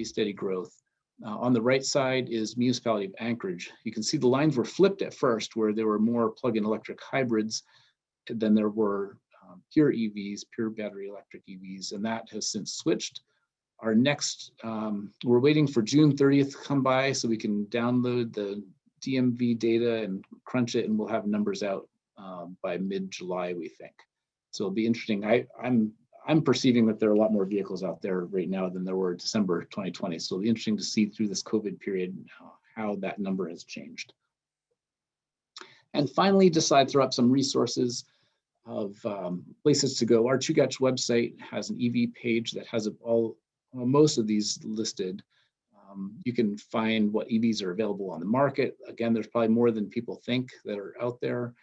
steady growth. On the right side is Municipality of Anchorage. You can see the lines were flipped at first, where there were more plug-in electric hybrids than there were pure EVs, pure battery electric EVs, and that has since switched. Our next, we're waiting for June 30th to come by so we can download the DMV data and crunch it, and we'll have numbers out by mid-July, we think. So it'll be interesting. I'm perceiving that there are a lot more vehicles out there right now than there were December 2020. So it'll be interesting to see through this COVID period how that number has changed. And finally, decide to throw up some resources of places to go. Our Chugach website has an EV page that has most of these listed. You can find what EVs are available on the market. Again, there's probably more than people think that are out there.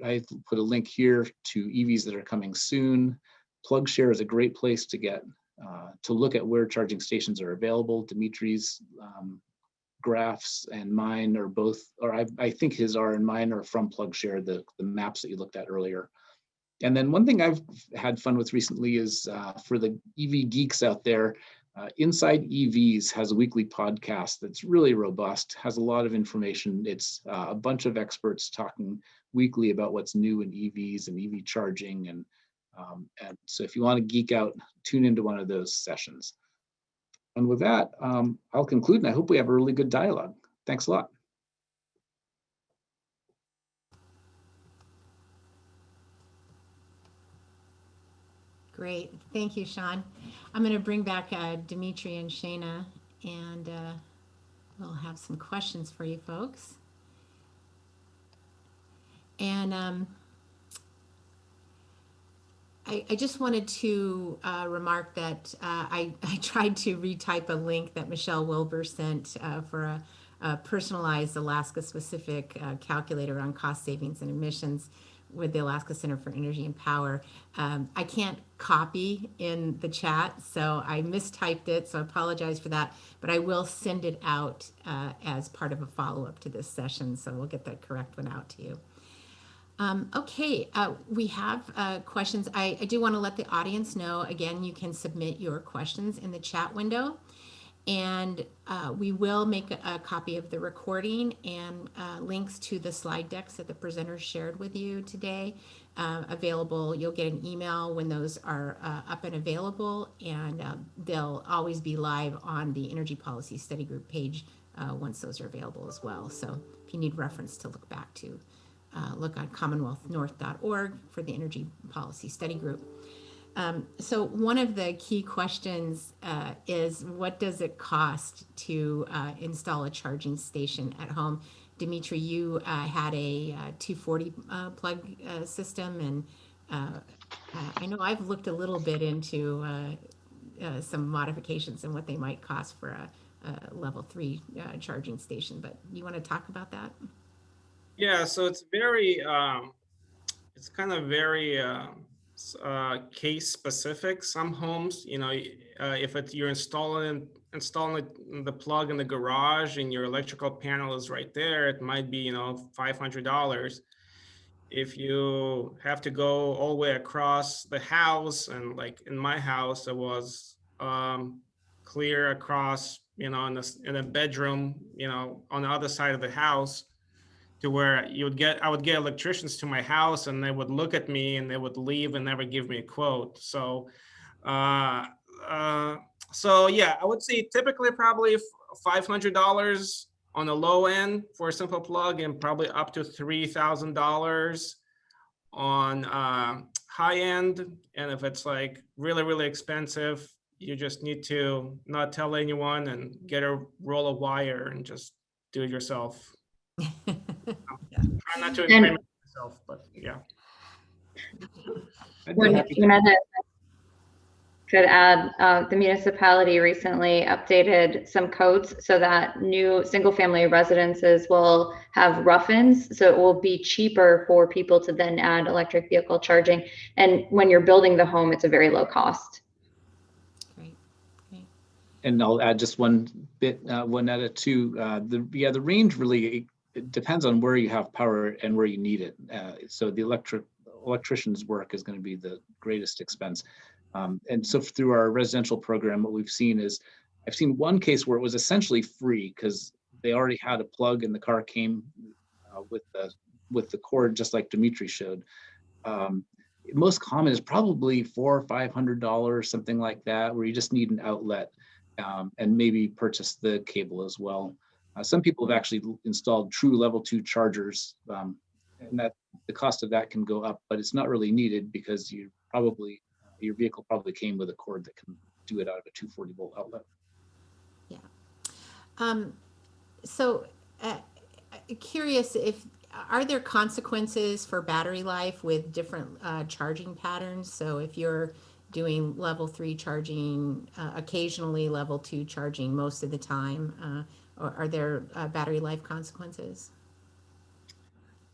I put a link here to EVs that are coming soon. PlugShare is a great place to get to look at where charging stations are available. Dimitri's graphs and mine are both, or I think his are and mine are from PlugShare, the maps that you looked at earlier. And then one thing I've had fun with recently is for the EV geeks out there, Inside EVs has a weekly podcast that's really robust, has a lot of information. It's a bunch of experts talking weekly about what's new in EVs and EV charging. And so if you want to geek out, tune into one of those sessions. And with that, I'll conclude, and I hope we have a really good dialogue. Thanks a lot. Great, thank you, Sean. I'm going to bring back Dimitri and Shaina, and we'll have some questions for you folks. And I just wanted to remark that I tried to retype a link that Michelle Wilbur sent for a personalized Alaska-specific calculator on cost savings and emissions with the Alaska Center for Energy and Power. I can't copy in the chat, so I mistyped it, so I apologize for that, but I will send it out as part of a follow-up to this session, so we'll get the correct one out to you. Okay, we have questions. I do want to let the audience know, again, you can submit your questions in the chat window, and we will make a copy of the recording and links to the slide decks that the presenters shared with you today available. You'll get an email when those are up and available, and they'll always be live on the Energy Policy Study Group page once those are available as well. So if you need reference to look back to, look on commonwealthnorth.org for the Energy Policy Study Group. So one of the key questions is, what does it cost to install a charging station at home? Dimitri, you had a 240 plug system, and I know I've looked a little bit into some modifications and what they might cost for a level 3 charging station, but you want to talk about that? Yeah, so it's very, it's kind of very case specific. Some homes, you know, if you're installing the plug in the garage and your electrical panel is right there, it might be, you know, $500. If you have to go all the way across the house, and like in my house, it was clear across, you know, in a bedroom, you know, on the other side of the house, to where I would get electricians to my house, and they would look at me and they would leave and never give me a quote. So, yeah, I would say typically probably $500 on the low end for a simple plug, and probably up to $3,000 on high end. And if it's like really, really expensive, you just need to not tell anyone and get a roll of wire and just do it yourself. Try not to incriminate myself, but yeah. Could add, the municipality recently updated some codes so that new single-family residences will have rough-ins, so it will be cheaper for people to then add electric vehicle charging. And when you're building the home, it's a very low cost. Great. Okay. And I'll add just one bit, one edit too. The range really, it depends on where you have power and where you need it. So the electrician's work is going to be the greatest expense. And so through our residential program, what we've seen is I've seen one case where it was essentially free because they already had a plug and the car came with the cord, just like Dimitri showed. Most common is probably $400 or $500, something like that, where you just need an outlet and maybe purchase the cable as well. Some people have actually installed true level 2 chargers, and that the cost of that can go up, but it's not really needed because you probably your vehicle probably came with a cord that can do it out of a 240 volt outlet. Yeah. So curious, if are there consequences for battery life with different charging patterns? So if you're doing level 3 charging, occasionally level 2 charging most of the time, or are there battery life consequences?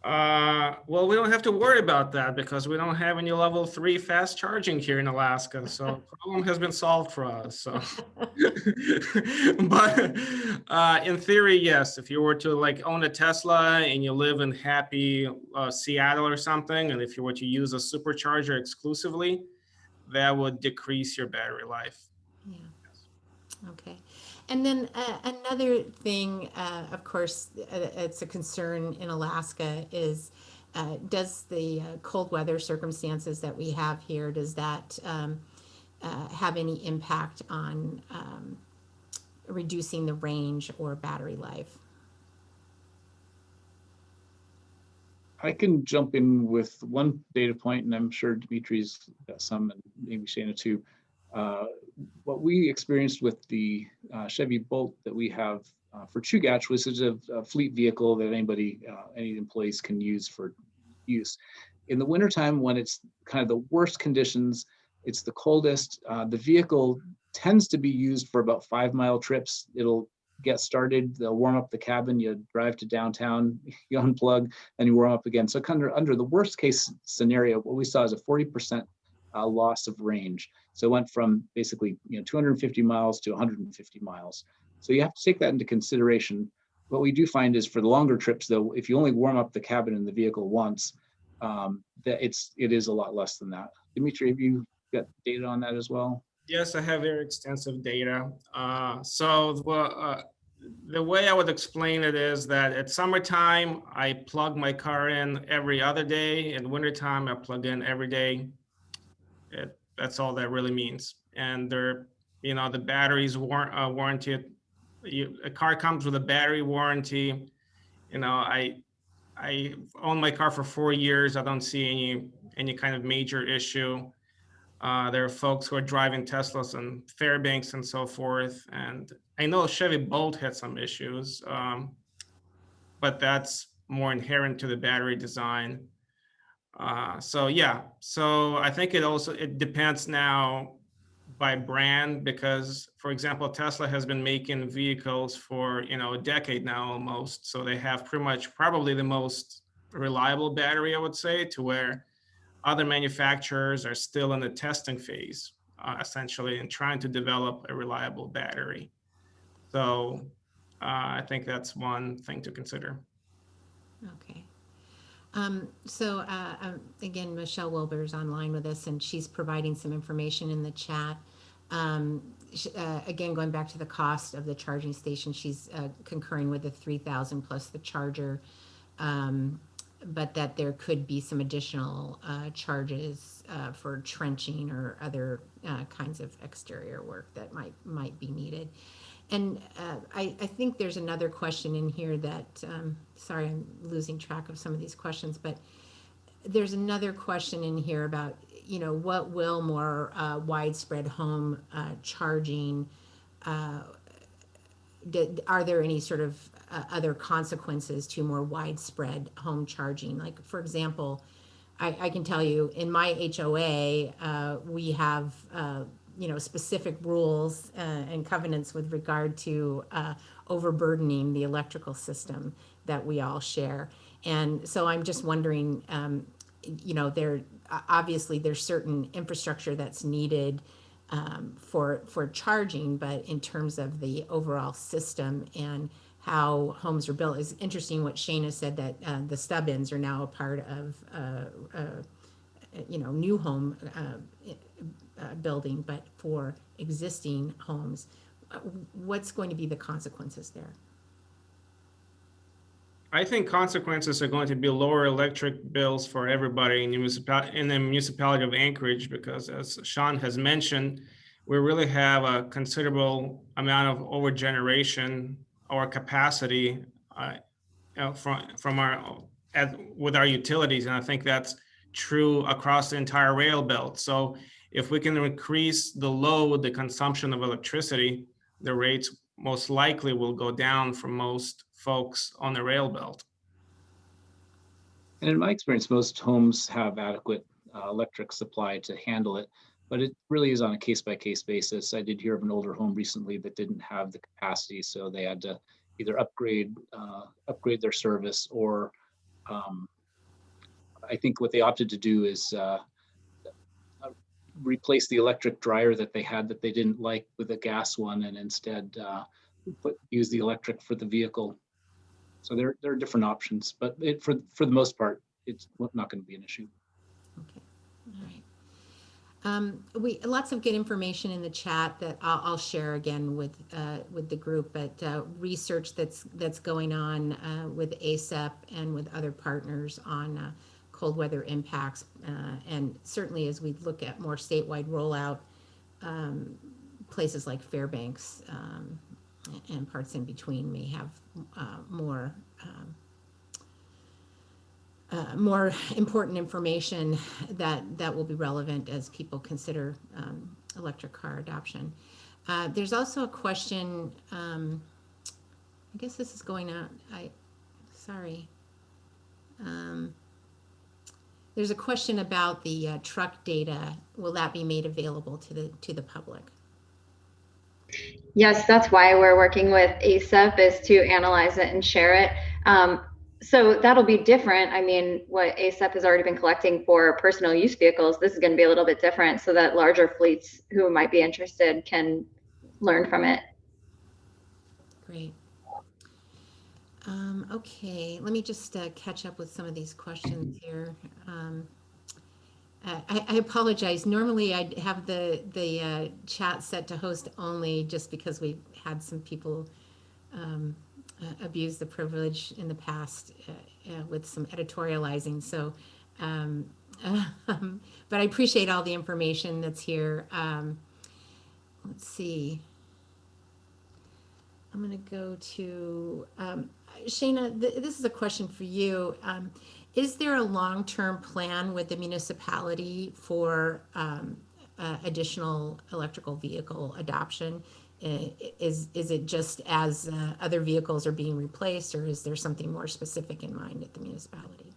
Well, we don't have to worry about that because we don't have any level 3 fast charging here in Alaska. So the problem has been solved for us. So, but in theory, yes, if you were to like own a Tesla and you live in happy Seattle or something, and if you were to use a supercharger exclusively, that would decrease your battery life. Yeah. Okay. And then another thing, of course, it's a concern in Alaska is does the cold weather circumstances that we have here, does that have any impact on reducing the range or battery life? I can jump in with one data point, and I'm sure Dimitri's got some, and maybe Shaina too. What we experienced with the Chevy Bolt that we have for Chugach, which is a fleet vehicle that any employees can use for use. In the wintertime, when it's kind of the worst conditions, it's the coldest, the vehicle tends to be used for about 5-mile trips. It'll get started, they'll warm up the cabin, you drive to downtown, you unplug, and you warm up again. So kind of under the worst case scenario, what we saw is a 40% loss of range. So it went from basically 250 miles to 150 miles. So you have to take that into consideration. What we do find is for the longer trips, though, if you only warm up the cabin in the vehicle once, that it is a lot less than that. Dimitri, have you got data on that as well? Yes, I have very extensive data. The way I would explain it is that at summertime, I plug my car in every other day. In wintertime, I plug in every day. That's all that really means. And the batteries warranted. A car comes with a battery warranty. I own my car for 4 years. I don't see any kind of major issue. There are folks who are driving Teslas and Fairbanks and so forth. And I know Chevy Bolt had some issues, but that's more inherent to the battery design. So I think it depends now by brand, because for example, Tesla has been making vehicles for a decade now almost. So they have probably the most reliable battery, I would say, to where other manufacturers are still in the testing phase, essentially, and trying to develop a reliable battery. So I think that's one thing to consider. Okay. Again, Michelle Wilbur is online with us, and she's providing some information in the chat. Again, going back to the cost of the charging station, she's concurring with the $3,000 plus the charger, but that there could be some additional charges for trenching or other kinds of exterior work that might be needed. And I think there's another question in here that, sorry, I'm losing track of some of these questions, but there's another question in here about, what will more widespread home charging, are there any sort of other consequences to more widespread home charging? Like, for example, I can tell you in my HOA, we have specific rules and covenants with regard to overburdening the electrical system that we all share. And so I'm just wondering, obviously there's certain infrastructure that's needed for charging, but in terms of the overall system and how homes are built, is interesting what Shaina said, that the stub-ins are now a part of new home building, but for existing homes, what's going to be the consequences there? I think consequences are going to be lower electric bills for everybody in the municipality of Anchorage, because as Sean has mentioned, we really have a considerable amount of overgeneration or capacity with our utilities, and I think that's true across the entire rail belt. So if we can increase the load, the consumption of electricity, the rates most likely will go down for most folks on the rail belt. And in my experience, most homes have adequate electric supply to handle it, but it really is on a case-by-case basis. I did hear of an older home recently that didn't have the capacity, so they had to either upgrade their service, or I think what they opted to do is replace the electric dryer that they had that they didn't like with a gas one, and instead use the electric for the vehicle. So there are different options, but for the most part, it's not going to be an issue. Okay, all right. Lots of good information in the chat that I'll share again with the group, but research that's going on with ASAP and with other partners on cold weather impacts, and certainly as we look at more statewide rollout, places like Fairbanks and parts in between may have more important information that will be relevant as people consider electric car adoption. There's also a question, I guess this is going out, sorry. There's a question about the truck data. Will that be made available to the public? Yes, that's why we're working with ASAP, is to analyze it and share it. So that'll be different. I mean, what ASAP has already been collecting for personal use vehicles, this is going to be a little bit different, so that larger fleets who might be interested can learn from it. Great. Okay, let me just catch up with some of these questions here. I apologize. Normally I'd have the chat set to host only, just because we've had some people abuse the privilege in the past with some editorializing. So, but I appreciate all the information that's here. Let's see. I'm going to go to Shaina. This is a question for you. Is there a long-term plan with the municipality for additional electrical vehicle adoption? Is it just as other vehicles are being replaced, or is there something more specific in mind at the municipality?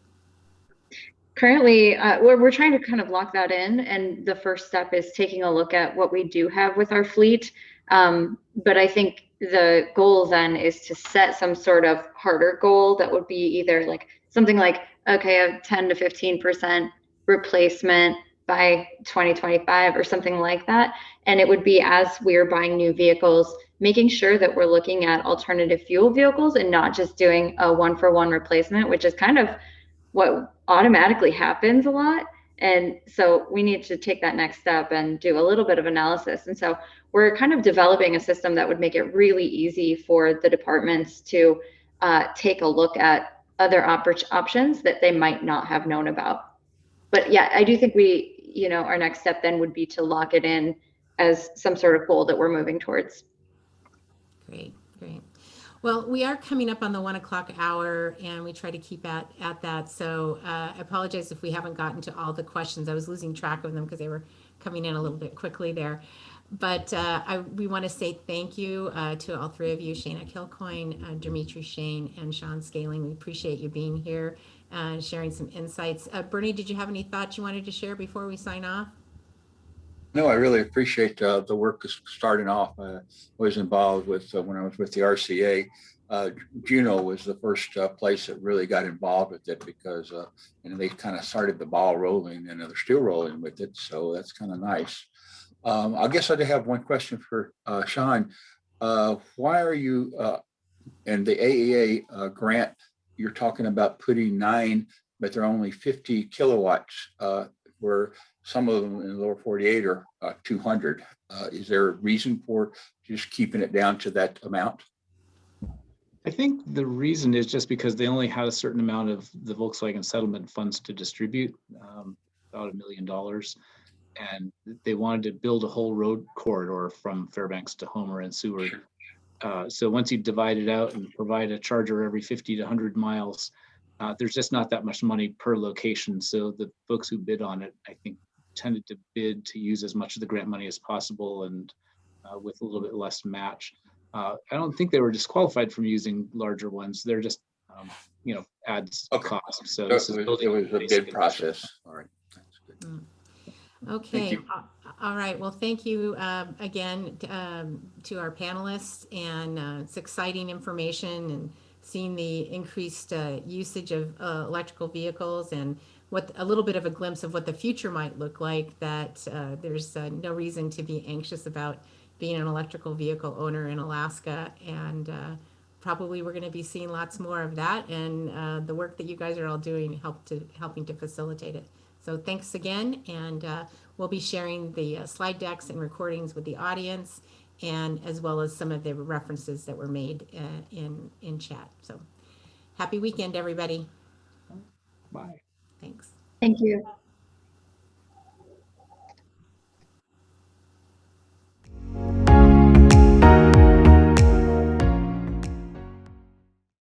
Currently, we're trying to kind of lock that in, and the first step is taking a look at what we do have with our fleet. But I think the goal then is to set some sort of harder goal that would be either like something like, okay, a 10 to 15% replacement by 2025 or something like that. And it would be, as we're buying new vehicles, making sure that we're looking at alternative fuel vehicles and not just doing a one-for-one replacement, which is kind of what automatically happens a lot. And so we need to take that next step and do a little bit of analysis. And so we're kind of developing a system that would make it really easy for the departments to take a look at other options that they might not have known about. But yeah, I do think our next step then would be to lock it in as some sort of goal that we're moving towards. Great, great. Well, we are coming up on the 1 o'clock hour, and we try to keep at that. So I apologize if we haven't gotten to all the questions. I was losing track of them because they were coming in a little bit quickly there. But we want to say thank you to all three of you, Shaina Kilcoyne, Dimitri Shein, and Sean Skaling. We appreciate you being here and sharing some insights. Bernie, did you have any thoughts you wanted to share before we sign off? No, I really appreciate the work starting off. I was involved with, when I was with the RCA, Juneau was the first place that really got involved with it, because they kind of started the ball rolling, and they're still rolling with it. So that's kind of nice. I guess I did have one question for Sean. Why are you in the AEA grant, you're talking about putting 9, but they're only 50 kilowatts, where some of them in the lower 48 are 200. Is there a reason for just keeping it down to that amount? I think the reason is just because they only had a certain amount of the Volkswagen settlement funds to distribute, about $1 million. And they wanted to build a whole road corridor from Fairbanks to Homer and Seward. So once you divide it out and provide a charger every 50 to 100 miles, there's just not that much money per location. So the folks who bid on it, I think, tended to bid to use as much of the grant money as possible and with a little bit less match. I don't think they were disqualified from using larger ones. They're just, adds cost. So this is it was a bid process. All right. That's good. Okay. All right. Well, thank you again to our panelists, and it's exciting information, and seeing the increased usage of electrical vehicles, and what a little bit of a glimpse of what the future might look like, that there's no reason to be anxious about being an electrical vehicle owner in Alaska. And probably we're going to be seeing lots more of that, and the work that you guys are all doing helping to facilitate it. So thanks again, and we'll be sharing the slide decks and recordings with the audience, and as well as some of the references that were made in chat. So happy weekend, everybody. Bye. Thanks. Thank you.